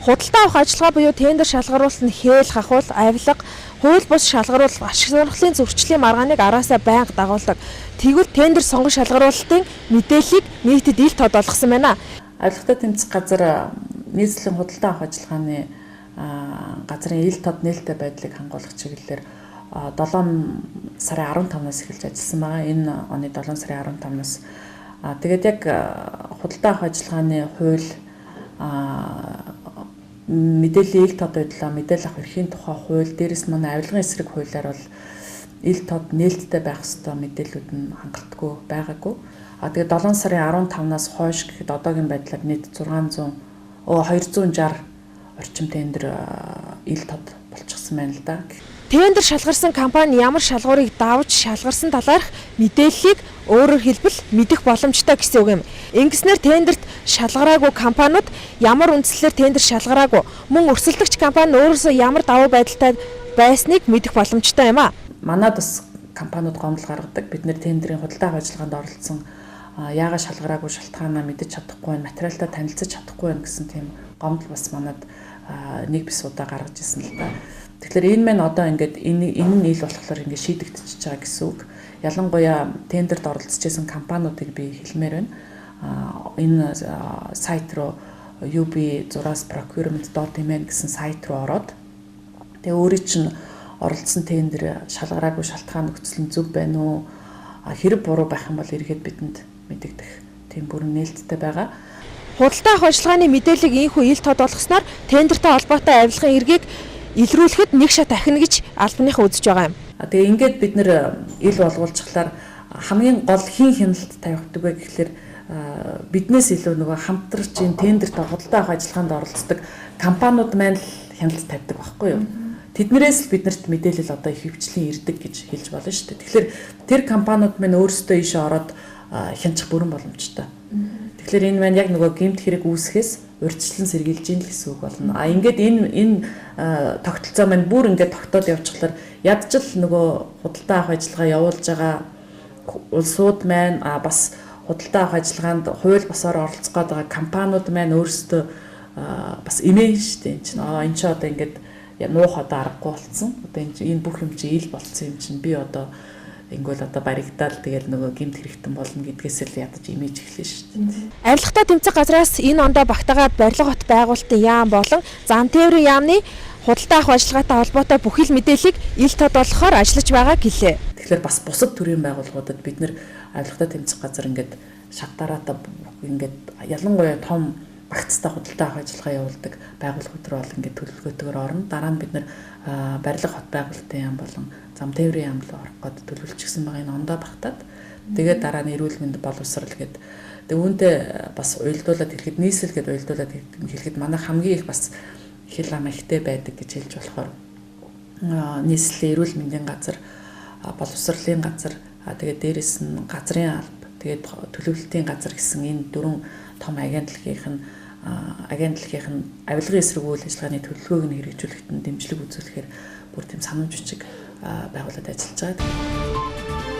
Худалдаа авах ажиллагаа буюу тендер шалгаруулалт нь хээл хахуул, авилга, хууль бус шалгаруулах, ашиг сонирхлын зөрчлийн маргааныг араасаа байнга дагуулдаг. Тэгвэл тендер сонгон шалгаруулалтын мэдээллийг нийтэд ил тод болгосон байна. Авилгатай тэмцэх газар нийслэлийн худалдаа авах ажиллагааны газрын ил тод нээлттэй байдлыг хангуулах чиглэлээр 7 сарын 15-наас эхэлж ажилласан байгаа. Энэ оны 7 сарын 15-наас тэгээд яг худалдаа авах ажиллагааны хууль мэдээллийн ил тод байдлаа мэдээлэл авах эрхийн тухай хууль, дээрээс нь манай авилгын эсрэг хуулиар бол ил тод нээлттэй байх ёстой мэдээллүүд нь хангалтгүй байгаагүй. Тэгээд 7 сарын 15-наас хойш гэхэд одоогийн байдлаар нийт 260 орчим тендер ил тод болчихсон байна л да. Тендер шалгарсан компани ямар шалгуурыг давж шалгарсан талаарх мэдээллийг өөрөөр хэлбэл мэдэх боломжтой гэсэн үг юм. Ингэснээр тендерт шалгараагүй компаниуд ямар үндслээр тендер шалгараагүй, мөн өрсөлдөгч компани өөрөөсөө ямар давуу байдалтай байсныг мэдэх боломжтой юм а. Манайд бас компаниуд гомдол гаргадаг. Бид нэр тендерийн худалдаа авах ажиллагаанд оролцсон яагаад шалгараагүй шалтгаанаа мэдэж чадахгүй байна, материалтай танилцаж чадахгүй байна гэсэн тийм гомдол бас манайд нэг бис удаа гаргаж ирсэн л да. Тэгэхээр энэ маань одоо ингээд энэ нь ил болохоор ингээд шийдэгдчихэж байгаа гэсэн үг. Ялангуяа тендерт оролцож байсан компаниудыг би хэлмээр байна. Энэ сайт руу ub6procurement.in гэсэн сайт руу ороод тэгээ өөрийн чинь оролцсон тендер шалгараагүй шалтгаан нөхцөл нь зөв байна уу? Хэрэг буруу байх юм бол эргээд бидэнд мэдэгдэх тийм бүрэн нээлттэй байгаа. Худалдаа авах ажиллагааны мэдээллийг ийхүү ил тод болгосноор тендертэй холбоотой авилгын эргийг илрүүлэхэд нэг шат ахина гэж албаныхаа үзэж байгаа юм. Тэгээ ингээд бид нэр ил болгуулчихлаар хамгийн гол хин хяналт тавьдаг вэ гэхэлэр биднээс илүү нөгөө хамтарч энэ тендерт худалдаа авах ажиллагаанд оролцдог компаниуд маань л хяналт тавьдаг байхгүй юу? Тэднэрээс л биднэрт мэдээлэл одоо их хвчлийн ирдэг гэж хэлж болно шүү дээ. Тэгэхээр тэр компаниуд маань өөрсдөө ийшээ ороод хянчих бүрэн боломжтой. Тэгэхээр энэ маань яг нөгөө гэмт хэрэг үүсгэхээс урьдчилан сэргийлж ийн л гэсэн үг болно. Ингээд энэ тогтолцоо маань бүр ингээд тогтоод явчихлаар ядчил нөгөө худалдаа авах ажиллагаа явуулж байгаа улсууд маань бас худалдаа авах ажиллагаанд хууль босоор оролцох гээд байгаа компаниуд маань өөрсдөө бас имэн шүү дээ. Энэ ч одоо ингээд нуух одоо аргагүй болсон. Одоо энэ бүх юм чи ил болцсон юм чинь би одоо ингүүл одоо баригдаал тэгэл нөгөө гэмт хэрэгтэн болно гэдгээс л ядаж имиж эхлэв шүү дээ. Авилгатай тэмцэх газраас энэ ондоо багтаагаад барилга хот байгуулалтын яам болон зам тээврийн яамны худалдаа авах ажиллагаатай холбоотой бүхэл мэдээллийг ил тод болохоор ажиллаж байгааг гэлээ. Тэгэхээр бас бусад төрлийн байгууллагуудад бид нэр авилгатай тэмцэх газар ингээд шатараатай ингээд ялангуяа том багцтай худалдаа авах ажиллагаа явуулдаг байгууллагууд руу бол ингээд төлөвлөгөөтэйгээр орно. Дараа нь бид нэр барилга хот байгуулалтын яам болон зам тээврийн яам руу орох гээд төлөвлөжчихсэн байгаа энэ ондоо багтаад тэгээд дараа нь эрүүл мэнд боловсрал гээд тэгээд үүнтэй бас уялдуулаад хэлэхэд нийслэл гээд уялдуулаад хэлэхэд манай хамгийн их бас хэл ам ихтэй байдаг гэж хэлж болохоор нийслэлийн эрүүл мэндийн газар, боловсролын газар, тэгээд дээрэс нь газрын алба, тэгээд төлөвлөлтийн газар гэсэн энэ дөрвөн том агентлагийн авилгын эсрэг үйл ажиллагааны төлөвлөгөөг нь хэрэгжүүлэхэд нь дэмжлэг үзүүлэхээр бүр тийм санамж бичиг байгуулад ажиллаж байгаа.